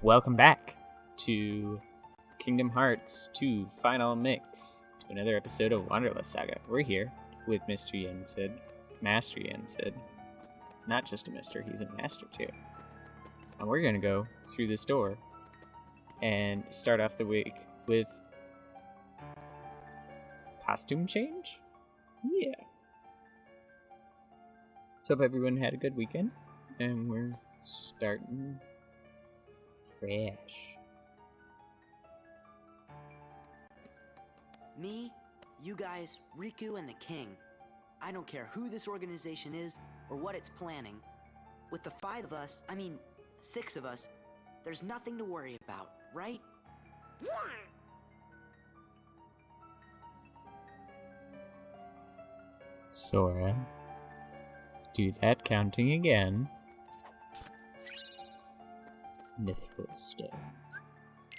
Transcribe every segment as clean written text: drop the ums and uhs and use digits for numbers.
Welcome back to Kingdom Hearts 2 Final Mix, to another episode of Wanderlust Saga. We're here with Mr. Yensid, Master Yensid. Not just a mister, he's a master too. And we're going to go through this door and start off the week with costume change? Yeah. So hope everyone had a good weekend, and we're starting fresh. Me, you guys, Riku, and the King. I don't care who this organization is or what it's planning. With the 5 of us, 6 of us, there's nothing to worry about, right? Sora, do that counting again. Mithril Stone.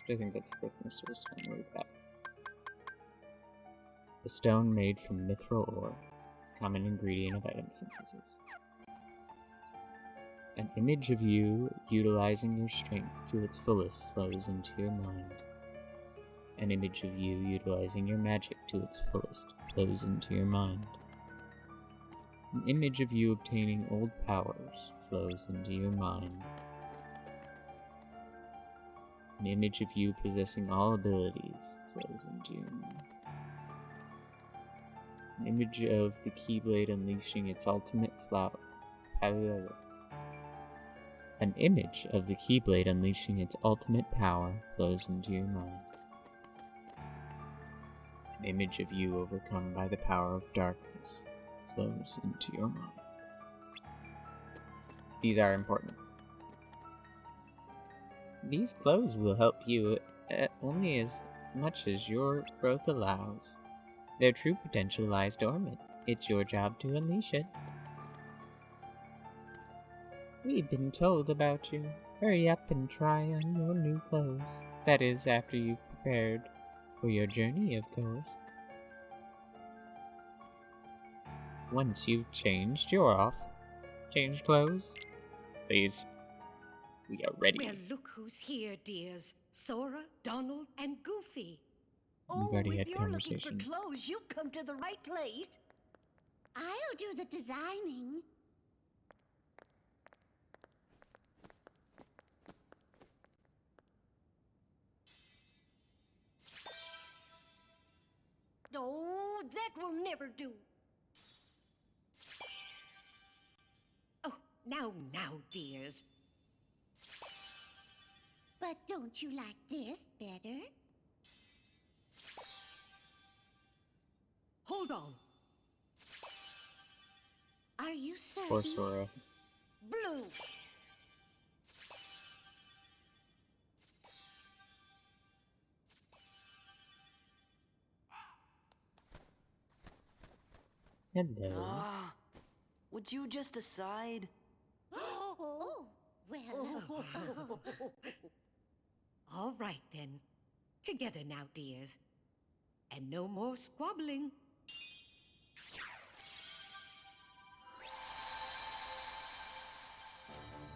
I think that's the first Mithril Stone word back. A stone made from mithril ore, common ingredient of item synthesis. An image of you utilizing your strength to its fullest flows into your mind. An image of you utilizing your magic to its fullest flows into your mind. An image of you obtaining old powers flows into your mind. An image of you possessing all abilities flows into your mind. An image of the Keyblade unleashing its ultimate flower. An image of the Keyblade unleashing its ultimate power flows into your mind. An image of you overcome by the power of darkness flows into your mind. These are important. These clothes will help you only as much as your growth allows. Their true potential lies dormant. It's your job to unleash it. We've been told about you. Hurry up and try on your new clothes. That is, after you've prepared for your journey, of course. Once you've changed, you're off. Change clothes? Please. We are ready. Well, look who's here, dears. Sora, Donald, and Goofy. We've already had if you're conversation. looking for clothes, you've come to the right place. I'll do the designing. Oh, that will never do. Oh, now, dears. But don't you like this better? Hold on. Are you certain? Poor Sora. Blue. Hello. Would you just decide? Oh, well. All right, then. Together now, dears. And no more squabbling.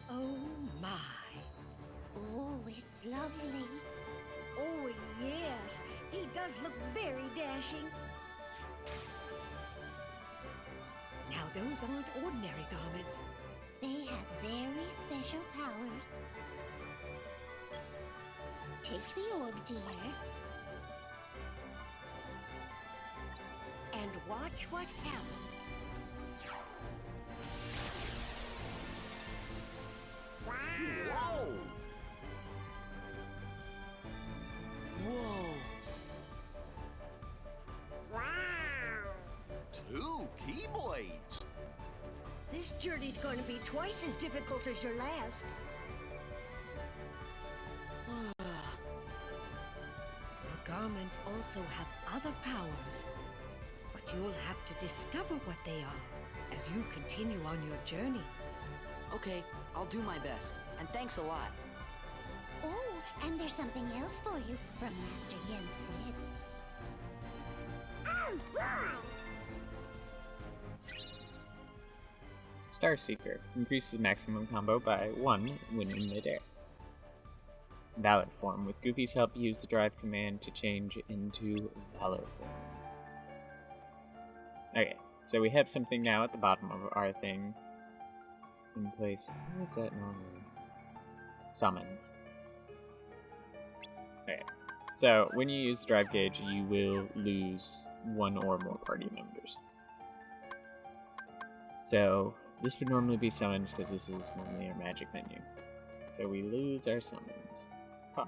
Oh, my. Oh, it's lovely. Oh, yes. He does look very dashing. Now, those aren't ordinary garments. They have very special powers. Take the orb, dear. And watch what happens. Whoa! Whoa! Wow. 2 Keyblades! This journey's going to be twice as difficult as your last. The garments also have other powers. But you'll have to discover what they are as you continue on your journey. Okay, I'll do my best. And thanks a lot. Oh, and there's something else for you from Master Yensid. Oh, boy! Starseeker increases maximum combo by 1 when in midair. Valor form. With Goofy's help, use the drive command to change into Valor form. Okay, so we have something now at the bottom of our thing in place. What is that normally? Summons. Okay, so when you use the drive gauge, you will lose one or more party members. So this would normally be summons because this is normally our magic menu. So we lose our summons. Huh.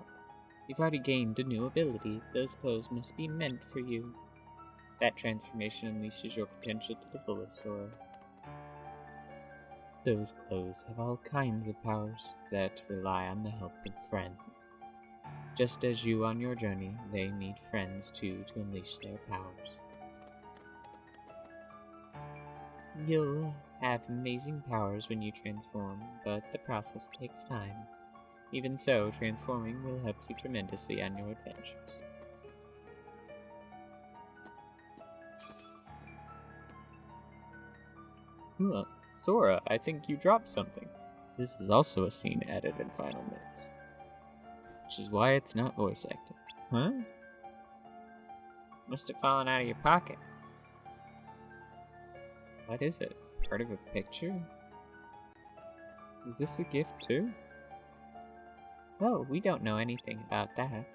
You've already gained a new ability. Those clothes must be meant for you. That transformation unleashes your potential to the fullest, Sora. Those clothes have all kinds of powers that rely on the help of friends. Just as you on your journey, they need friends too to unleash their powers. You'll have amazing powers when you transform, but the process takes time. Even so, transforming will help you tremendously on your adventures. Sora, I think you dropped something. This is also a scene added in Final Mix, which is why it's not voice acted. Huh? Must have fallen out of your pocket. What is it? Part of a picture? Is this a gift too? Oh, we don't know anything about that.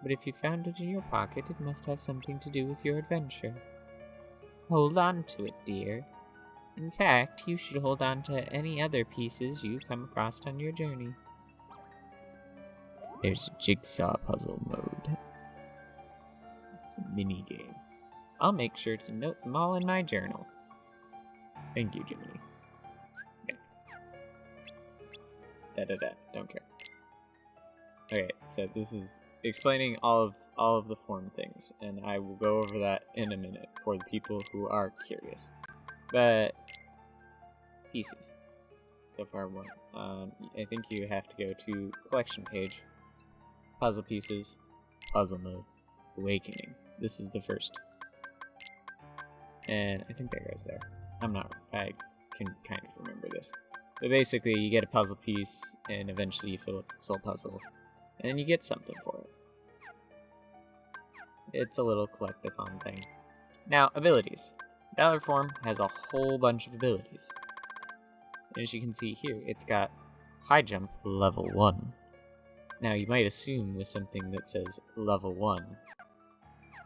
But if you found it in your pocket, it must have something to do with your adventure. Hold on to it, dear. In fact, you should hold on to any other pieces you come across on your journey. There's a jigsaw puzzle mode. It's a mini game. I'll make sure to note them all in my journal. Thank you, Jiminy. Okay. Da-da-da. Don't care. Okay, so this is explaining all of the form things, and I will go over that in a minute for the people who are curious. But pieces. So far, one. I think you have to go to collection page, puzzle pieces, puzzle mode, awakening. This is the first. And I think that goes there. I can kind of remember this. But basically, you get a puzzle piece, and eventually you fill up the soul puzzle, and then you get something for it. It's a little collectathon thing. Now, abilities. Valor form has a whole bunch of abilities. And as you can see here, it's got high jump level 1. Now, you might assume with something that says level 1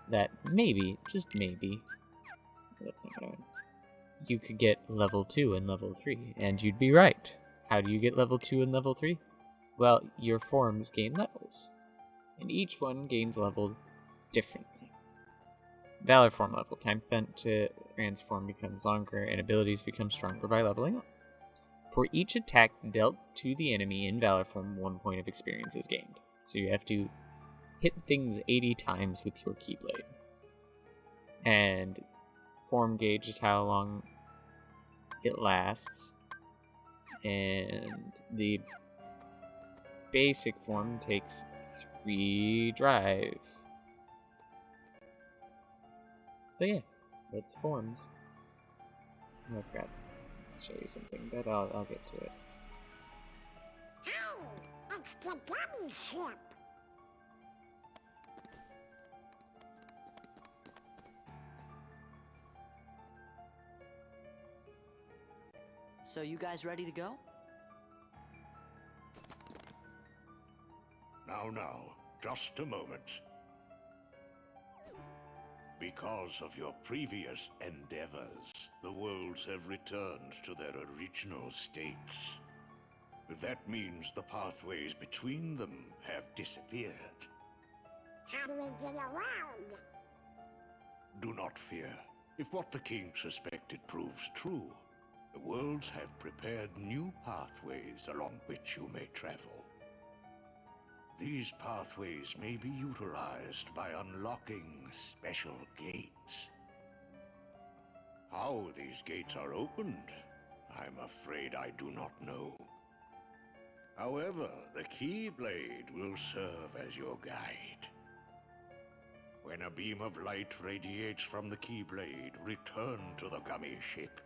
that maybe, just maybe, that's not what I mean, you could get level 2 and level 3, and you'd be right. How do you get level 2 and level 3? Well, your forms gain levels, and each one gains level differently. Valor form level. Time spent to transform becomes longer, and abilities become stronger by leveling up. For each attack dealt to the enemy in Valor form, 1 point of experience is gained. So you have to hit things 80 times with your Keyblade. And form gauge is how long it lasts. And the basic form takes 3 drive. So yeah, that's forms. Oh crap. I'll show you something, but I'll get to it. Hey, it's the gummy ship. So you guys ready to go? Now, just a moment. Because of your previous endeavors, the worlds have returned to their original states. That means the pathways between them have disappeared. How do we get around? Do not fear. If what the king suspected proves true, the worlds have prepared new pathways along which you may travel. These pathways may be utilized by unlocking special gates. How these gates are opened, I'm afraid I do not know. However, the Keyblade will serve as your guide. When a beam of light radiates from the Keyblade, return to the gummy ship.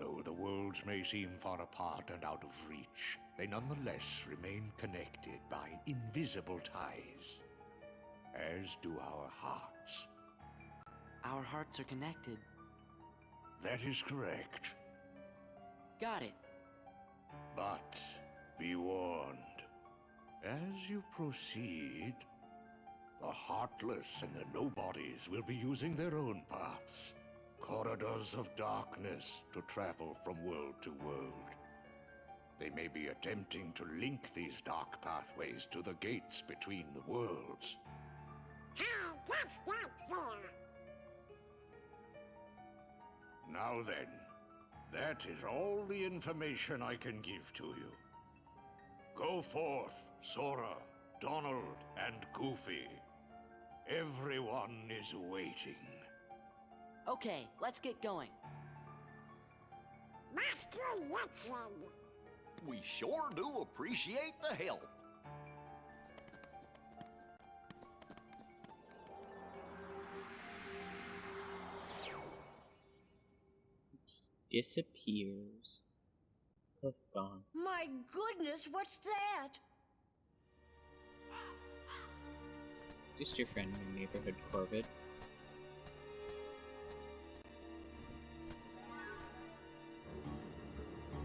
Though the worlds may seem far apart and out of reach, they nonetheless remain connected by invisible ties, as do our hearts. Our hearts are connected. That is correct. Got it. But be warned, as you proceed, the Heartless and the Nobodies will be using their own paths, corridors of darkness to travel from world to world. They may be attempting to link these dark pathways to the gates between the worlds. How does that fair? Now then, that is all the information I can give to you. Go forth, Sora, Donald, and Goofy. Everyone is waiting. Okay, let's get going. Master Yensid! We sure do appreciate the help. Disappears. Hoof gone. My goodness, what's that? Just your friendly neighborhood Corvid.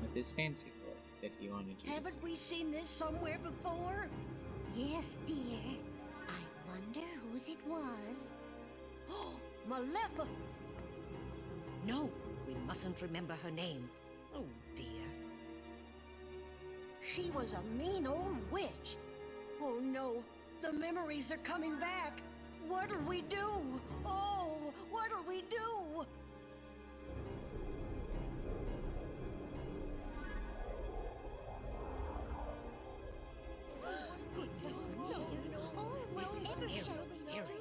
With his fancy book that he wanted you to Haven't see. we seen this somewhere before? Yes, dear. I wonder whose it was. Oh, Malefa! No, we mustn't remember her name. Oh, dear. She was a mean old witch. Oh no, the memories are coming back. What'll we do? Oh, what'll we do? Goodness me. Oh, This is whatever very, shall we very do?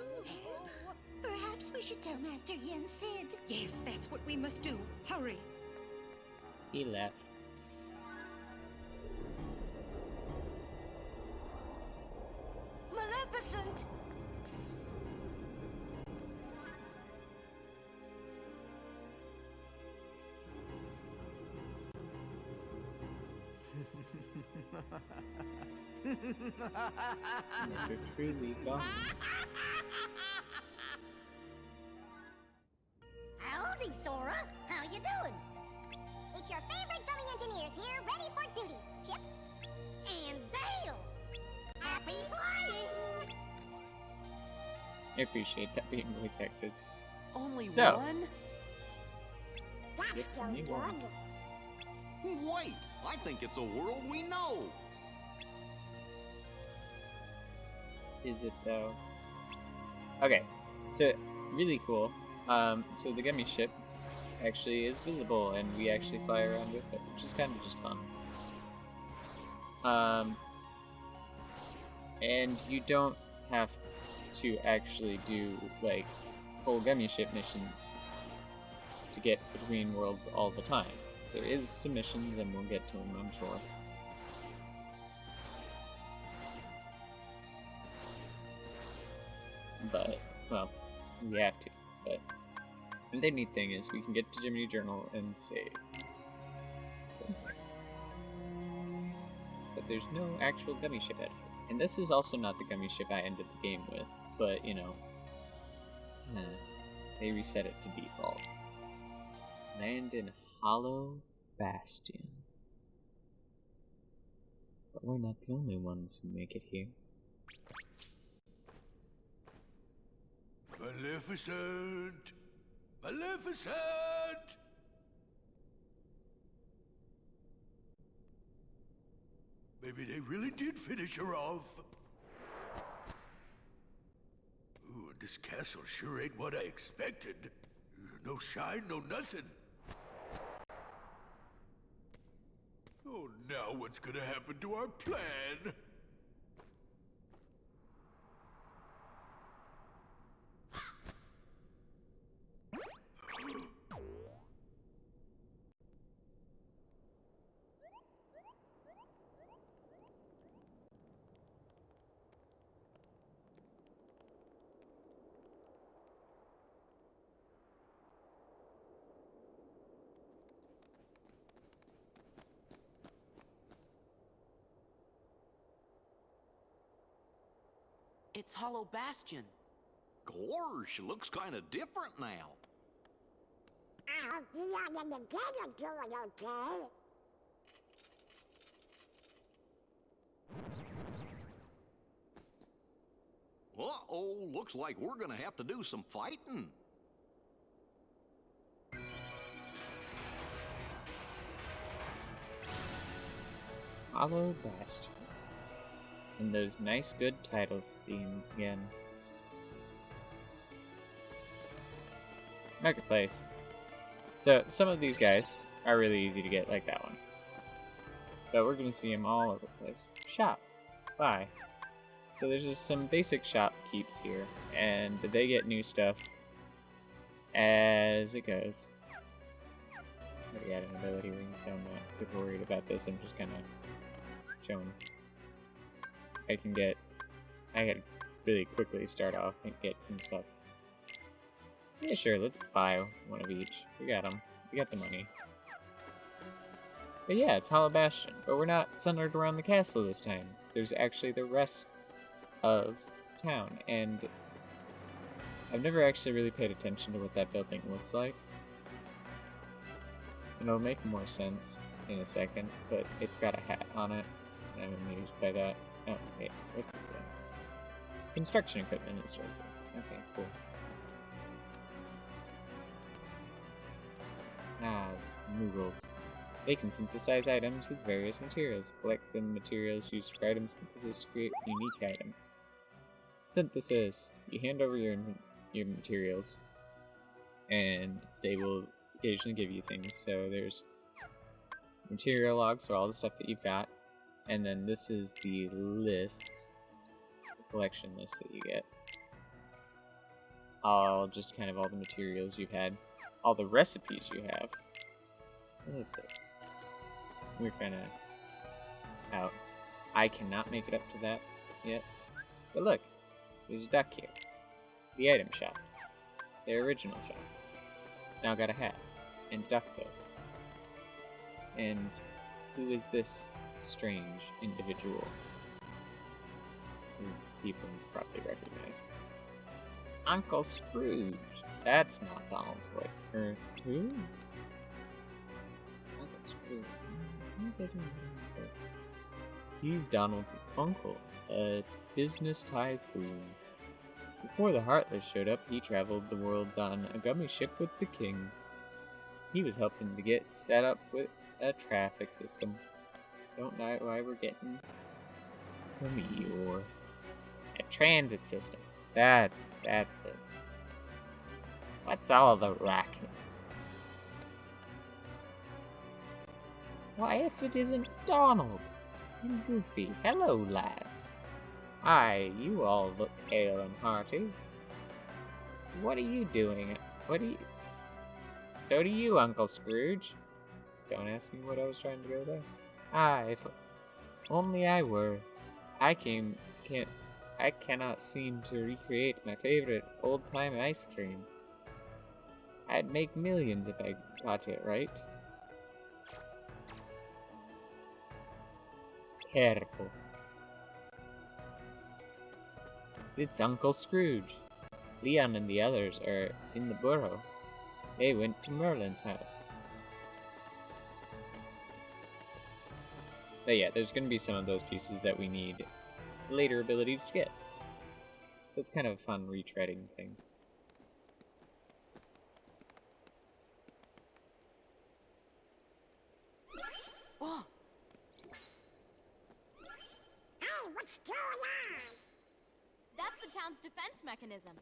Perhaps we should tell Master Yensid. Yes, that's what we must do. Hurry. He left. Maleficent! Never truly gone. Howdy, Sora. How you doing? It's your favorite gummy engineers here, ready for duty. Chip and Dale. Happy flying! I appreciate that being voice acted. Only So. one? That's Yep, still only one. good. Wait, I think it's a world we know. Is it though? Okay, so really cool. So the gummy ship actually is visible, and we actually fly around with it, which is kind of just fun. And you don't have to actually do like full gummy ship missions to get between worlds all the time. There is some missions, and we'll get to them, I'm sure. But, well, we have to. But the neat thing is we can get to Jiminy Journal and save. But there's no actual gummy ship editor. And this is also not the gummy ship I ended the game with, but, you know, they reset it to default. Land in Hollow Bastion. But we're not the only ones who make it here. Maleficent! Maleficent! Maybe they really did finish her off. Ooh, this castle sure ain't what I expected. No shine, no nothing. Oh, now what's gonna happen to our plan? It's Hollow Bastion. Gosh, looks kind of different now. I hope you and the kid are doing okay. Uh-oh, looks like we're gonna have to do some fighting. Hollow Bastion. And those nice good title scenes again. Marketplace. So, some of these guys are really easy to get, like that one. But we're going to see them all over the place. Shop. Buy. So there's just some basic shop keeps here, and they get new stuff as it goes. I already had an ability ring, so I'm not super worried about this. I'm just kind of showing. I gotta really quickly start off and get some stuff. Yeah, sure, let's buy one of each. We got them. We got the money. But yeah, it's Hollow Bastion. But we're not centered around the castle this time. There's actually the rest of town, and I've never actually really paid attention to what that building looks like. And it'll make more sense in a second, but it's got a hat on it, and I'm amused by that. Oh, wait, what's this say? Construction equipment and storage. Okay, cool. Ah, Moogles. They can synthesize items with various materials. Collect the materials used for item synthesis to create unique items. Synthesis. You hand over your materials, and they will occasionally give you things. So there's material logs, so all the stuff that you've got, and then this is the lists, the collection list that you get. All the materials you've had, all the recipes you have. That's it. We're kind of out. I cannot make it up to that yet. But look, there's a duck here. The item shop. The original shop. Now got a hat. And duck coat. And who is this strange individual? Who people probably recognize. Uncle Scrooge. That's not Donald's voice. Who? Uncle Scrooge. What is I doing Donald's voice? He's Donald's uncle, a business tycoon. Before the Heartless showed up, he traveled the worlds on a gummy ship with the king. He was helping to get set up with a traffic system. Don't know why we're getting some Eeyore. A transit system. That's it. What's all the racket? Why, if it isn't Donald and Goofy. Hello, lads. Aye, you all look hale and hearty. So what are you doing? So do you, Uncle Scrooge. Don't ask me what I was trying to go there. Aye, if only I were. I cannot seem to recreate my favorite old-time ice cream. I'd make millions if I got it right. Terrible. It's Uncle Scrooge. Leon and the others are in the burrow. They went to Merlin's house. But yeah, there's going to be some of those pieces that we need later abilities to get. That's kind of a fun retreading thing. Oh, Hey, what's going on? That's the town's defense mechanism.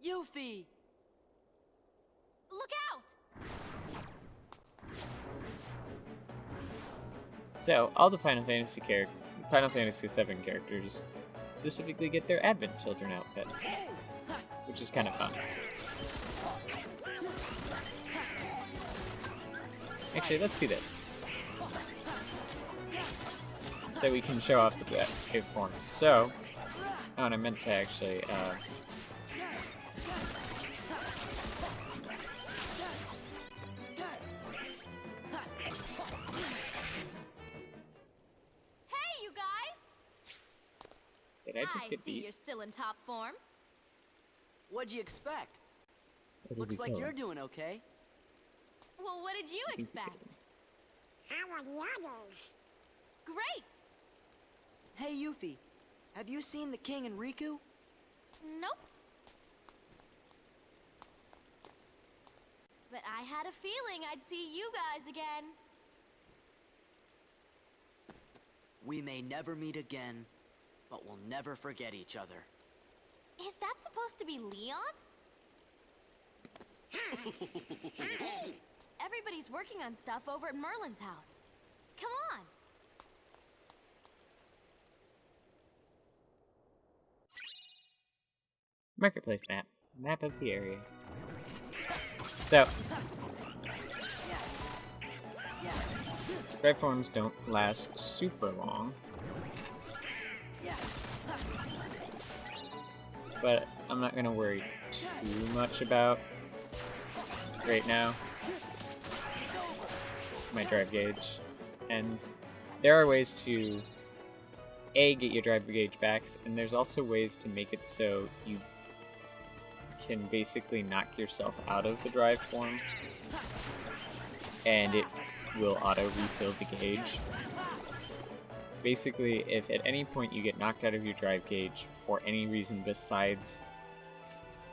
Yuffie! Look out! So, all the Final Fantasy VII characters specifically get their Advent Children outfits, which is kind of fun. Actually, let's do this. So we can show off the new forms. So, oh, and I meant to actually, Did I just get see beat? you're still in top form. What'd you expect? Or did Looks we like kill you're him? doing okay. Well, what did you expect? How are the others? Great! Hey, Yuffie, have you seen the king and Riku? Nope. But I had a feeling I'd see you guys again. We may never meet again, but we'll never forget each other. Is that supposed to be Leon? Everybody's working on stuff over at Merlin's house. Come on! Marketplace map. Map of the area. So, red forms don't last super long, but I'm not gonna worry too much about right now my drive gauge. And there are ways to get your drive gauge back, and there's also ways to make it so you can basically knock yourself out of the drive form and it will auto refill the gauge. Basically, if at any point you get knocked out of your drive gauge for any reason besides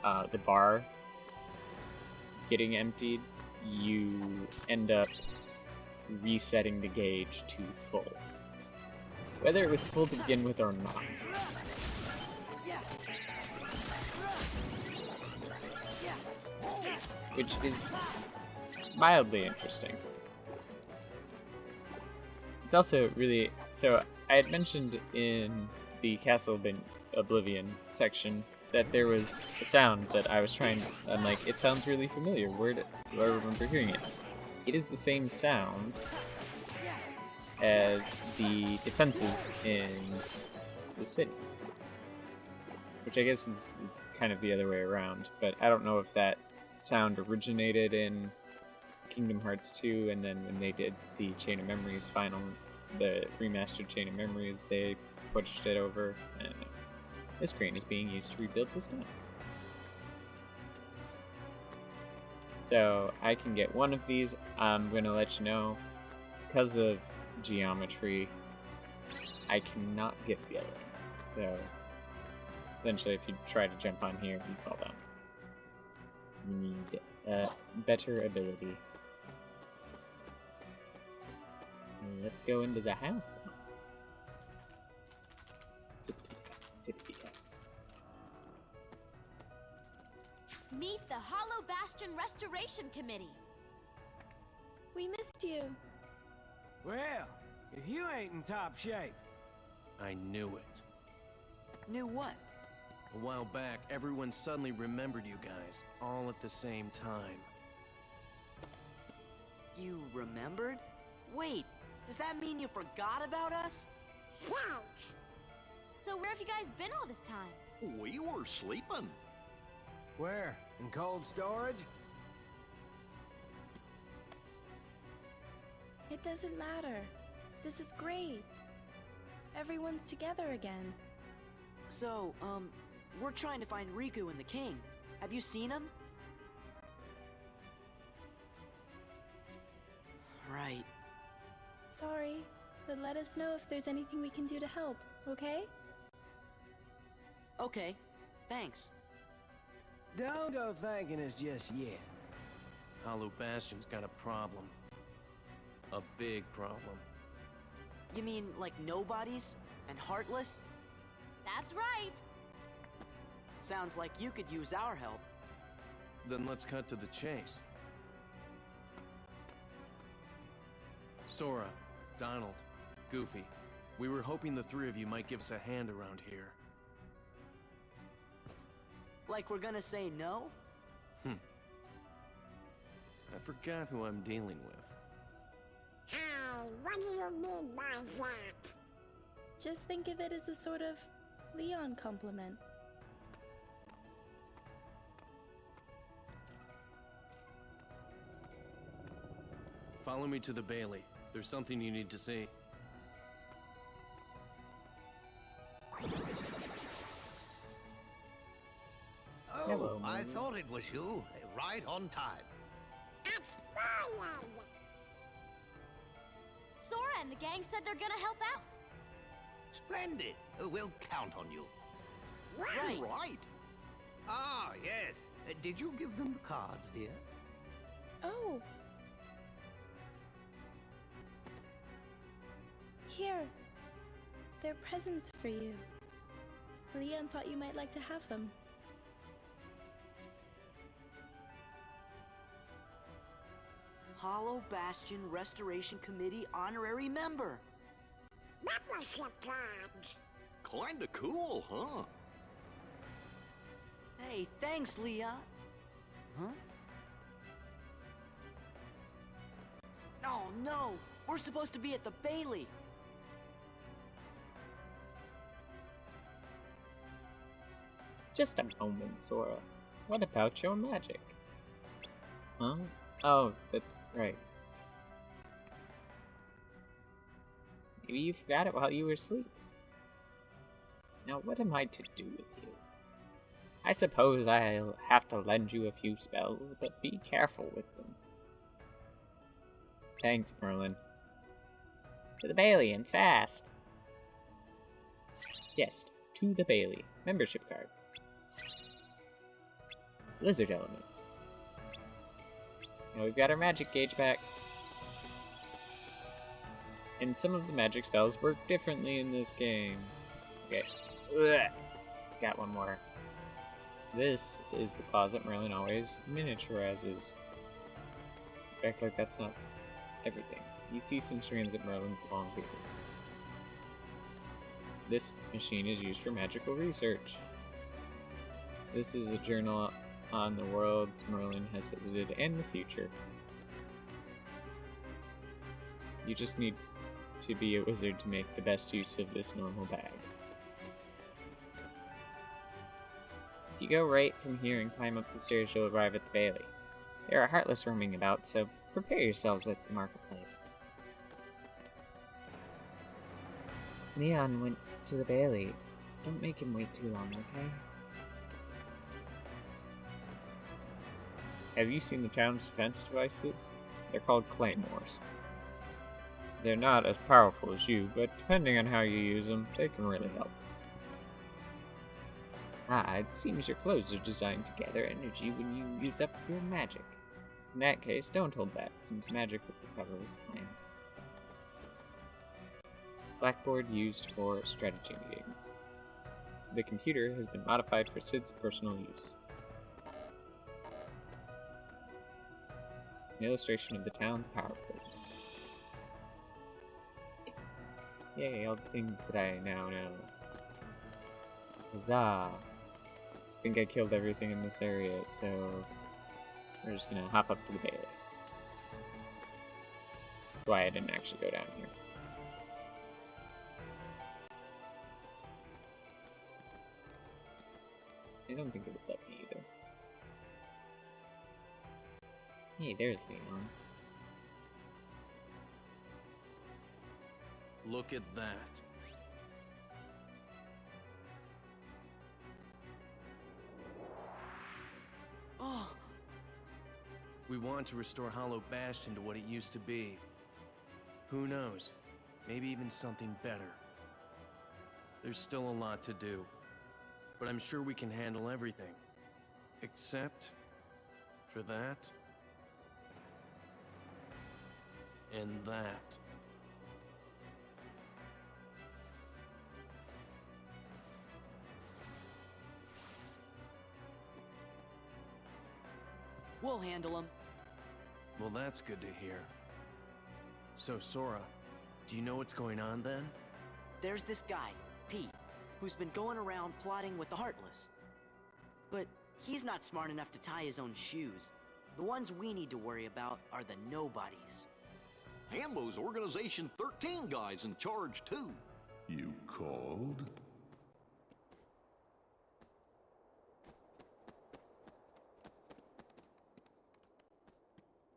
the bar getting emptied, you end up resetting the gauge to full. Whether it was full to begin with or not. Which is mildly interesting. It's also really... So, I had mentioned in the Castle Oblivion section that there was a sound that I was trying... I'm like, it sounds really familiar. Where do I remember hearing it? It is the same sound as the defenses in the city. Which I guess it's kind of the other way around, but I don't know if that sound originated in Kingdom Hearts 2, and then when they did the Chain of Memories the remastered Chain of Memories, they pushed it over. I don't know. This crane is being used to rebuild this town. So I can get one of these. I'm going to let you know, because of geometry, I cannot get the other one. So essentially, if you try to jump on here, you fall down. You need better ability. Let's go into the house then. Meet the Hollow Bastion Restoration Committee. We missed you. Well, if you ain't in top shape. I knew it. Knew what? A while back, everyone suddenly remembered you guys, all at the same time. You remembered? Wait, does that mean you forgot about us? Right. So where have you guys been all this time? We were sleeping. Where? In cold storage? It doesn't matter. This is great. Everyone's together again. So, we're trying to find Riku and the king. Have you seen him? Right. Sorry, but let us know if there's anything we can do to help, okay? Okay, thanks. Don't go thanking us just yet. Hollow Bastion's got a problem. A big problem. You mean like nobodies and heartless? That's right. Sounds like you could use our help. Then let's cut to the chase. Sora, Donald, Goofy, we were hoping the three of you might give us a hand around here. Like we're gonna say no? I forgot who I'm dealing with. Hey, what do you mean by that? Just think of it as a sort of Leon compliment. Follow me to the Bailey. There's something you need to see. thought it was you. Right on time. That's fine. Sora and the gang said they're gonna help out. Splendid. We'll count on you. Right. Ah, yes. Did you give them the cards, dear? Oh. Here. They're presents for you. Leon thought you might like to have them. Hollow Bastion Restoration Committee honorary member. That was your cards. Kinda cool, huh? Hey, thanks, Leon. Huh? Oh, no. We're supposed to be at the Bailey. Just a moment, Sora. What about your magic? Huh? Oh, that's right. Maybe you forgot it while you were asleep. Now, what am I to do with you? I suppose I'll have to lend you a few spells, but be careful with them. Thanks, Merlin. To the Bailey, and fast! Yes, to the Bailey. Membership card. Lizard element. Now we've got our magic gauge back. And some of the magic spells work differently in this game. Okay. Ugh. Got one more. This is the closet Merlin always miniaturizes. Act like that's not everything. You see some strands of Merlin's long beard. This machine is used for magical research. This is a journal on the worlds Merlin has visited and the future. You just need to be a wizard to make the best use of this normal bag. If you go right from here and climb up the stairs, you'll arrive at the Bailey. There are Heartless roaming about, so prepare yourselves at the marketplace. Leon went to the Bailey. Don't make him wait too long, okay? Have you seen the town's defense devices? They're called claymores. They're not as powerful as you, but depending on how you use them, they can really help. Ah, it seems your clothes are designed to gather energy when you use up your magic. In that case, don't hold back, since magic will recover with time. Blackboard used for strategy meetings. The computer has been modified for Sid's personal use. An illustration of the town's power grid. Yay, all the things that I now know. Huzzah! I think I killed everything in this area, so we're just gonna hop up to the Bailey. That's why I didn't actually go down here. I don't think it would let me either. Hey, there's Leon. Look at that. Oh! We want to restore Hollow Bastion to what it used to be. Who knows? Maybe even something better. There's still a lot to do, but I'm sure we can handle everything. Except for that and that. We'll handle him. Well, that's good to hear. So, Sora, do you know what's going on then? There's this guy, Pete, who's been going around plotting with the Heartless. But he's not smart enough to tie his own shoes. The ones we need to worry about are the nobodies. And those Organization 13 guys in charge, too. You called?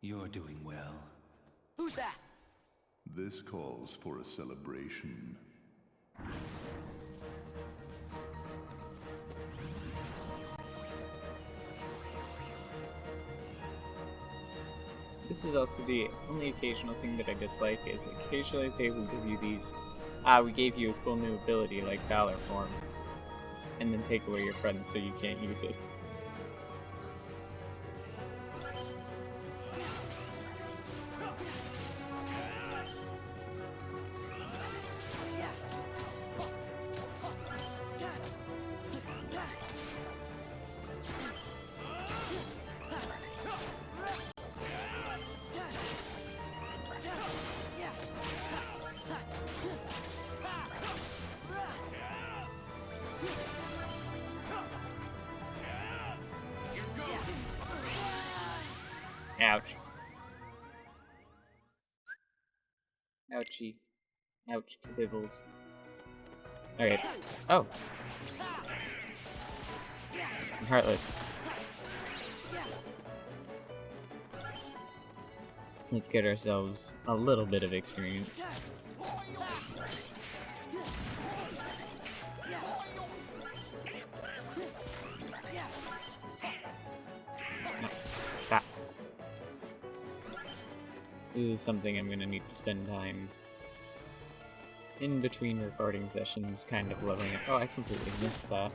You're doing well. Who's that? This calls for a celebration. This is also the only occasional thing that I dislike, is occasionally they will give you these, we gave you a cool new ability like Valor Form, and then take away your friends so you can't use it. Ouch. Ouchie. Ouch, kabibbles. Alright. Oh! I'm heartless. Let's get ourselves a little bit of experience. No, stop. This is something I'm gonna need to spend time in between recording sessions kind of leveling up. Oh, I completely missed that.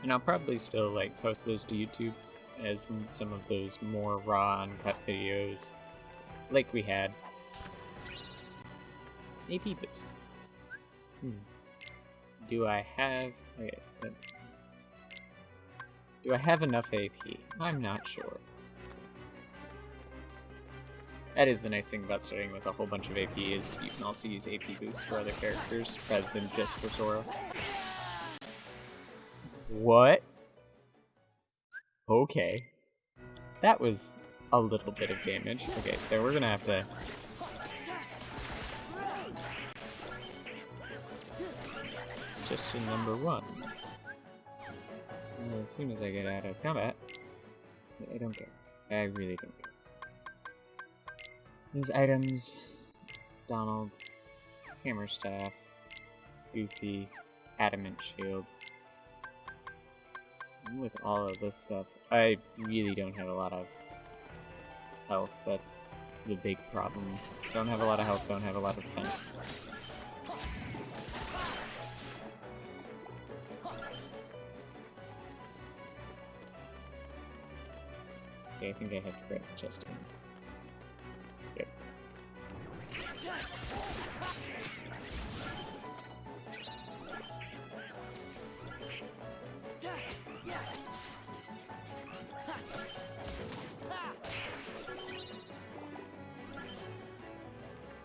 And I'll probably still like post those to YouTube as some of those more raw uncut videos like we had. AP boost. Do I have... Okay, do I have enough AP? I'm not sure. That is the nice thing about starting with a whole bunch of AP, is you can also use AP boosts for other characters rather than just for Sora. What? Okay. That was a little bit of damage. Okay, so we're gonna have to... just in number 1. As soon as I get out of combat, I don't care. I really don't care. These items, Donald, Hammer Staff, Goofy, Adamant Shield. With all of this stuff, I really don't have a lot of health. That's the big problem. Don't have a lot of health, don't have a lot of defense. Okay, I think I have to grab the chest in. Yep.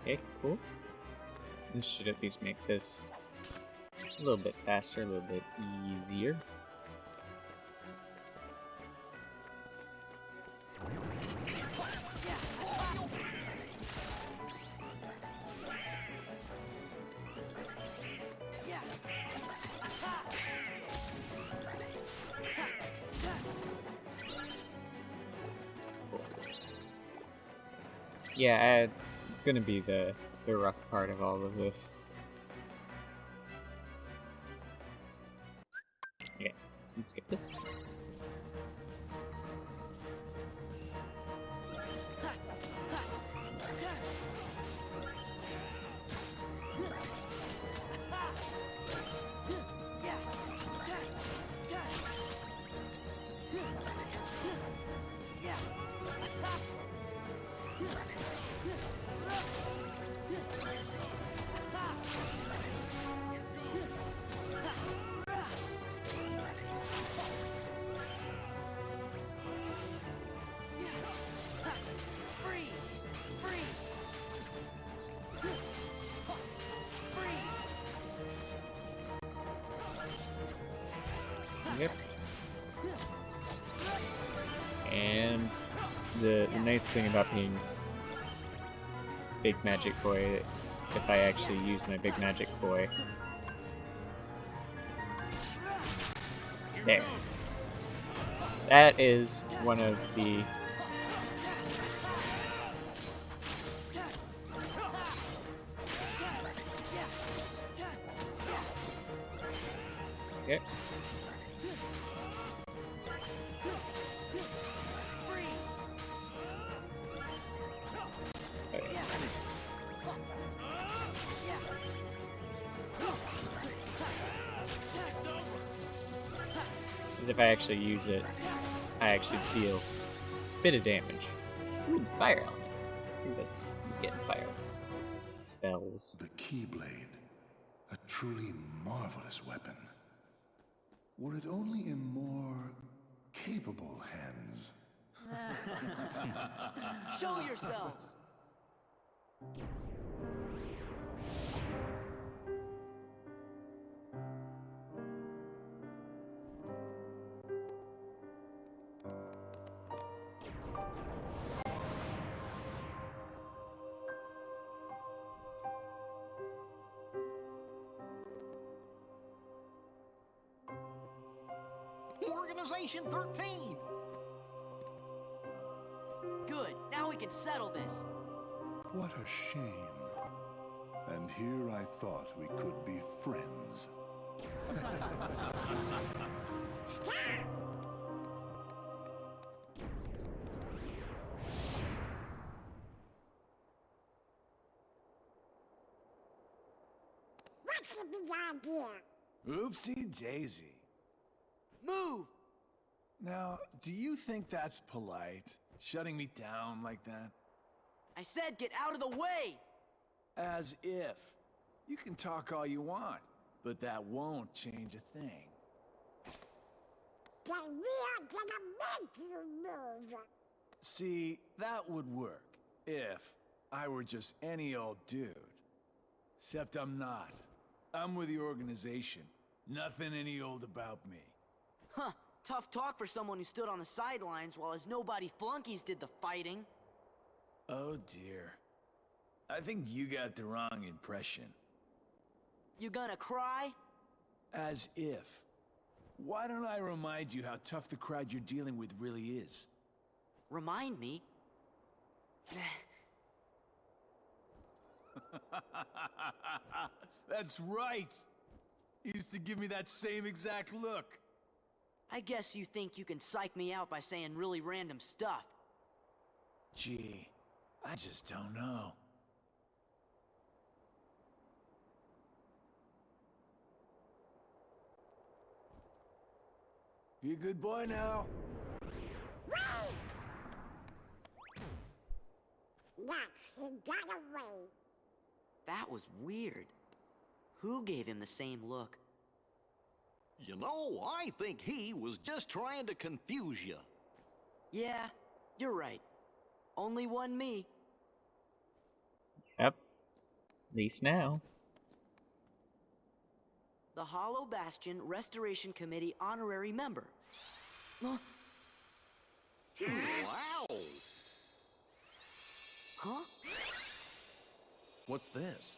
Okay, cool. This should at least make this a little bit faster, a little bit easier. Yeah, it's gonna be the rough part of all of this. Okay, let's get this. Yep. And the nice thing about being Big Magic Boy, if I actually use my Big Magic Boy. There. That is one of the... Okay. Because if I actually use it, I actually deal a bit of damage. Ooh, fire element. I think that's getting fire spells. The Keyblade, a truly marvelous weapon. Were it only in more capable hands. Show yourselves! Organization 13! Good, now we can settle this. What a shame. And here I thought we could be friends. Stop! What's the big idea? Oopsie daisy. Move! Now, do you think that's polite? Shutting me down like that? I said get out of the way! As if. You can talk all you want, but that won't change a thing. Then we are gonna make you move. See, that would work if I were just any old dude. Except I'm not. I'm with the organization. Nothing any old about me. Huh, tough talk for someone who stood on the sidelines while his nobody flunkies did the fighting. Oh dear. I think you got the wrong impression. You gonna cry? As if. Why don't I remind you how tough the crowd you're dealing with really is? Remind me? That's right! You used to give me that same exact look. I guess you think you can psych me out by saying really random stuff. Gee, I just don't know. Be a good boy now. Wait! Nuts, he got away. That was weird. Who gave him the same look? You know, I think he was just trying to confuse you. Yeah, you're right. Only one me. Yep. At least now. The Hollow Bastion Restoration Committee honorary member. Wow! Huh? What's this?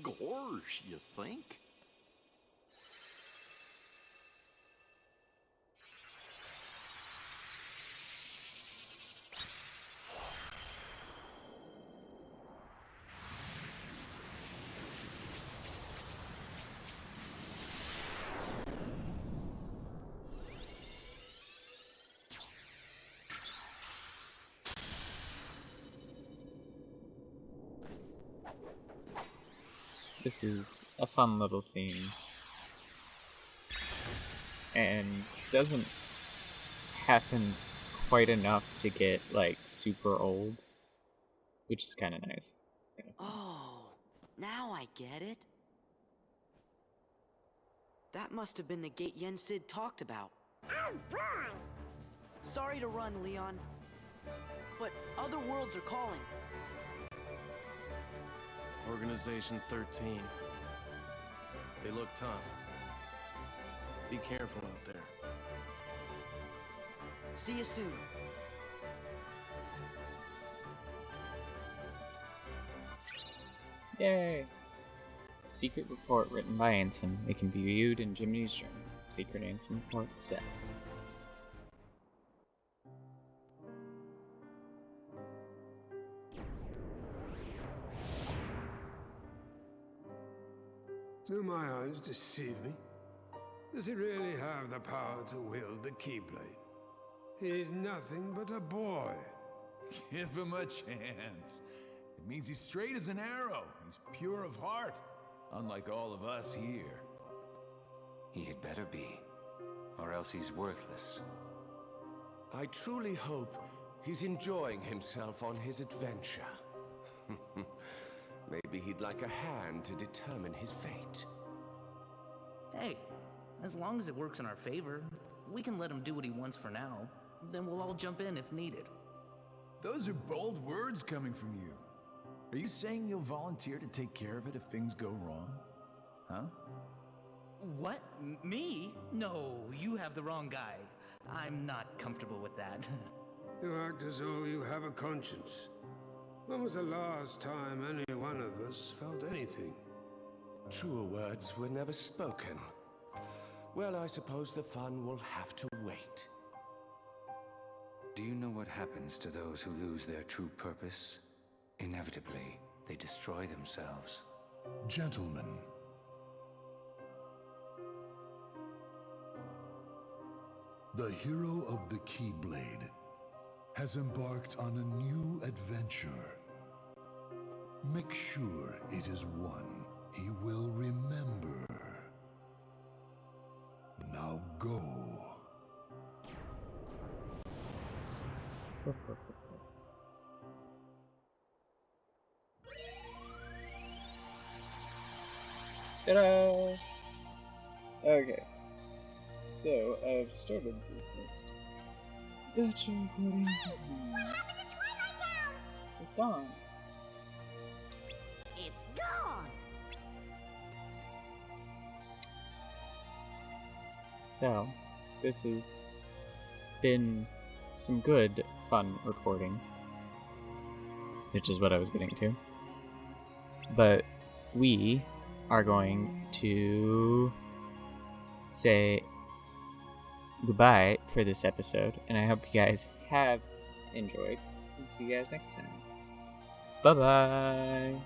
Gorge, you think? This is a fun little scene. And doesn't happen quite enough to get, like, super old. Which is kind of nice. Oh, now I get it. That must have been the gate Yen Sid talked about. Oh boy! Sorry to run, Leon. But other worlds are calling. Organization 13. They look tough. Be careful out there. See you soon. Yay! Secret report written by Ansem. It can be viewed in Jiminy's journal. Secret Ansem report set. Do my eyes deceive me? Does he really have the power to wield the Keyblade? He's nothing but a boy. Give him a chance. It means he's straight as an arrow. He's pure of heart, unlike all of us here. He had better be, or else he's worthless. I truly hope he's enjoying himself on his adventure. Maybe he'd like a hand to determine his fate. Hey, as long as it works in our favor, we can let him do what he wants for now. Then we'll all jump in if needed. Those are bold words coming from you. Are you saying you'll volunteer to take care of it if things go wrong? Huh? What? Me? No, you have the wrong guy. I'm not comfortable with that. You act as though you have a conscience. When was the last time any one of us felt anything? Truer words were never spoken. Well, I suppose the fun will have to wait. Do you know what happens to those who lose their true purpose? Inevitably, they destroy themselves. Gentlemen, the hero of the Keyblade has embarked on a new adventure. Make sure it is one he will remember. Now go. Ta-da! Okay. So, I've started this next. Gotcha recordings. What happened to Twilight Town? It's gone. It's gone! So, this has been some good, fun recording. Which is what I was getting to. But we are going to say goodbye for this episode, and I hope you guys have enjoyed, and see you guys next time. Bye-bye!